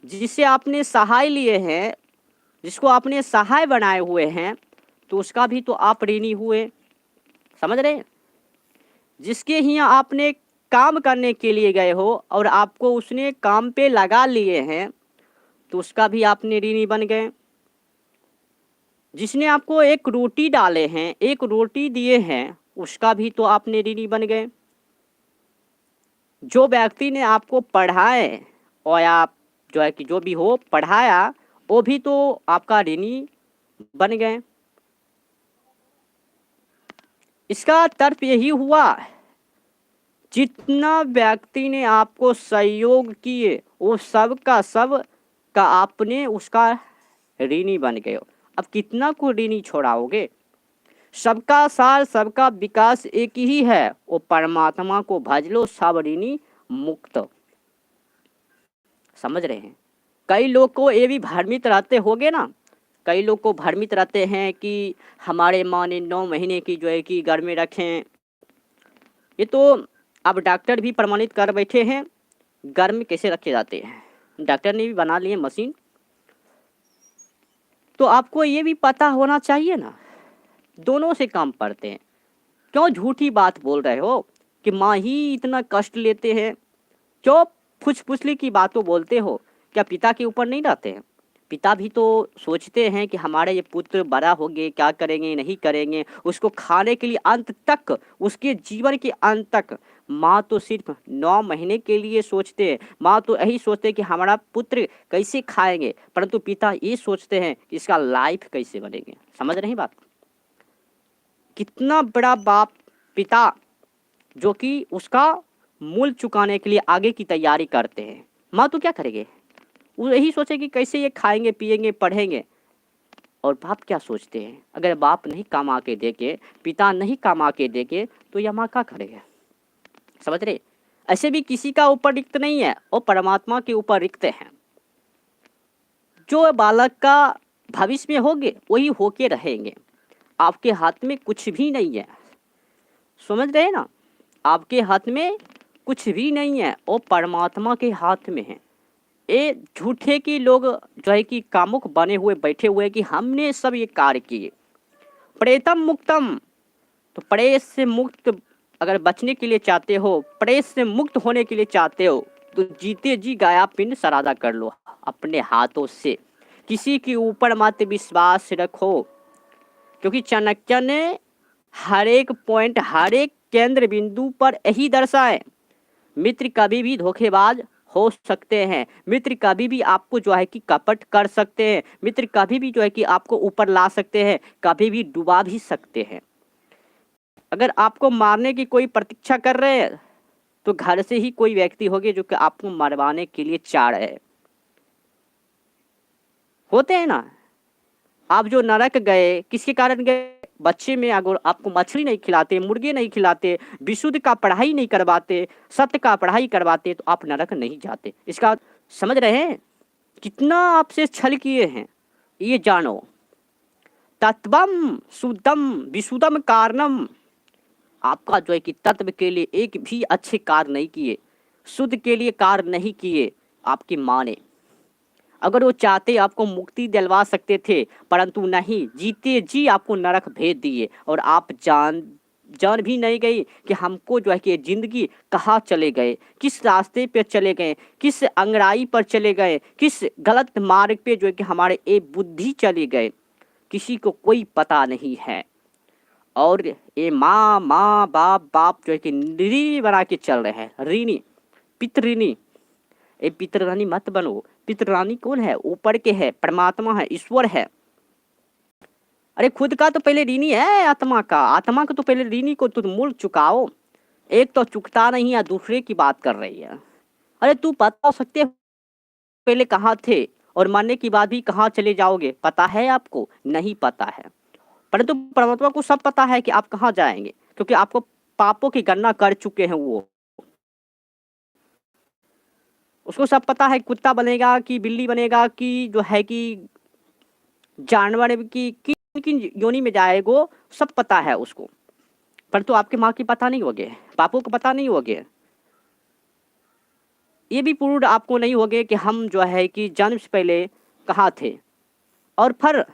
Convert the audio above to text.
जिसे आपने सहाय लिए हैं, जिसको आपने सहाय बनाए हुए हैं, तो उसका भी तो आप ऋणी हुए। समझ रहे हैं? जिसके यहाँ आपने काम करने के लिए गए हो और आपको उसने काम पे लगा लिए हैं, तो उसका भी आपने ऋणी बन गए। जिसने आपको एक रोटी डाले हैं, एक रोटी दिए हैं, उसका भी तो आपने ऋणी बन गए। जो व्यक्ति ने आपको पढ़ाए और आप जो है कि जो भी हो पढ़ाया, वो भी तो आपका ऋणी बन गए। इसका तर्क यही हुआ, जितना व्यक्ति ने आपको सहयोग किए वो सब का आपने उसका ऋणी बन गए हो। अब कितना को ऋणी छोड़ाओगे? सबका सार सबका विकास एक ही है, वो परमात्मा को भज लो, सब ऋणी मुक्त। समझ रहे हैं? कई लोग को ये भी भ्रमित रहते होगे ना, कई लोग को भ्रमित रहते हैं कि हमारे माँ ने 9 महीने की जो है कि घर में रखें। ये तो अब डॉक्टर भी प्रमाणित कर बैठे हैं घर में कैसे रखे जाते हैं, डॉक्टर ने भी बना लिए मशीन। तो आपको ये भी पता होना चाहिए ना, दोनों से काम पड़ते हैं। क्यों झूठी बात बोल रहे हो कि माँ ही इतना कष्ट लेते हैं? क्यों फुसफुसली की बातों बोलते हो? क्या पिता के ऊपर नहीं रहते हैं? पिता भी तो सोचते हैं कि हमारे ये पुत्र बड़ा हो गए, क्या करेंगे नहीं करेंगे, उसको खाने के लिए अंत तक, उसके जीवन के अंत तक। माँ तो सिर्फ 9 महीने के लिए सोचते हैं, माँ तो यही सोचते हैं कि हमारा पुत्र कैसे खाएंगे, परंतु पिता ये सोचते हैं कि इसका लाइफ कैसे बनेंगे। समझ रही बात? कितना बड़ा बाप पिता जो कि उसका मूल चुकाने के लिए आगे की तैयारी करते हैं। माँ तो क्या करेंगे, वो यही सोचे कि कैसे ये खाएंगे पिएंगे पढ़ेंगे। और बाप क्या सोचते हैं, अगर बाप नहीं कमा के देके, पिता नहीं कमा के देके, तो यह माँ क्या करेगा? समझ रहे? ऐसे भी किसी का ऊपर रिक्त नहीं है, वो परमात्मा के ऊपर रिक्त है। जो बालक का भविष्य में होंगे वही होके रहेंगे। आपके हाथ में कुछ भी नहीं है। समझ रहे ना? आपके हाथ में कुछ भी नहीं है, वो परमात्मा के हाथ में है। ये झूठे की लोग जो है कि कामुक बने हुए बैठे हुए कि हमने सब ये कार्य किए। प्रेतम मुक्तम, तो प्रेत से मुक्त अगर बचने के लिए चाहते हो, प्रेत से मुक्त होने के लिए चाहते हो, तो जीते जी गाया पिंड सरादा कर लो अपने हाथों से। किसी के ऊपर मत विश्वास रखो, क्योंकि चाणक्य ने हर एक पॉइंट, हर एक केंद्र बिंदु पर यही दर्शाए, मित्र कभी भी धोखेबाज हो सकते हैं, मित्र कभी भी आपको जो है कि कपट कर सकते हैं, मित्र कभी भी जो है कि आपको ऊपर ला सकते हैं, कभी भी डुबा भी सकते हैं। अगर आपको मारने की कोई प्रतीक्षा कर रहे हैं, तो घर से ही कोई व्यक्ति होंगे जो कि आपको मरवाने के लिए चाह रहे हैं। होते हैं ना? आप जो नरक गए किसके कारण गए? बच्चे में अगर आपको मछली नहीं खिलाते, मुर्गे नहीं खिलाते, विशुद्ध का पढ़ाई नहीं करवाते, सत्य का पढ़ाई करवाते, तो आप नरक नहीं जाते। इसका समझ रहे हैं? कितना आपसे छल किए हैं, ये जानो। तत्वम शुद्धम विशुद्धम कारणम, आपका जो है कि तत्व के लिए एक भी अच्छे कार्य नहीं किए, शुद्ध के लिए कार्य नहीं किए आपकी माँ ने। अगर वो चाहते आपको मुक्ति दिलवा सकते थे, परंतु नहीं, जीते जी आपको नरक भेज दिए। और आप जान भी नहीं गई कि हमको जो है कि जिंदगी कहाँ चले गए, किस रास्ते पे चले गए, किस अंगड़ाई पर चले गए, किस गलत मार्ग पे जो है कि हमारे एक बुद्धि चले गए, किसी को कोई पता नहीं है। और ये माँ माँ बाप बाप जो है कि ऋणी बना के चल रहे हैं, ऋणी, पितृणी। ये पितृरानी मत बनो। पितृरानी कौन है? ऊपर के है, परमात्मा है, ईश्वर है। अरे खुद का तो पहले ऋणी है, आत्मा का, आत्मा का तो पहले ऋणी को तुम मूल चुकाओ। एक तो चुकता नहीं है, दूसरे की बात कर रही है। अरे तू बता हो सकते पहले कहाँ थे और मरने के बाद भी कहाँ चले जाओगे? पता है आपको? नहीं पता है। परंतु परमात्मा को सब पता है कि आप कहाँ जाएंगे, क्योंकि आपको पापों की गणना कर चुके हैं वो। उसको सब पता है, कुत्ता बनेगा कि बिल्ली बनेगा कि जो है कि जानवर की किन किन योनि में जाएगो, सब पता है उसको। परंतु आपके माँ की पता नहीं होगे, पापों को पता नहीं होगे। ये भी प्रूव आपको नहीं होगे कि हम जो है कि जन्म से पहले कहाँ थे और फिर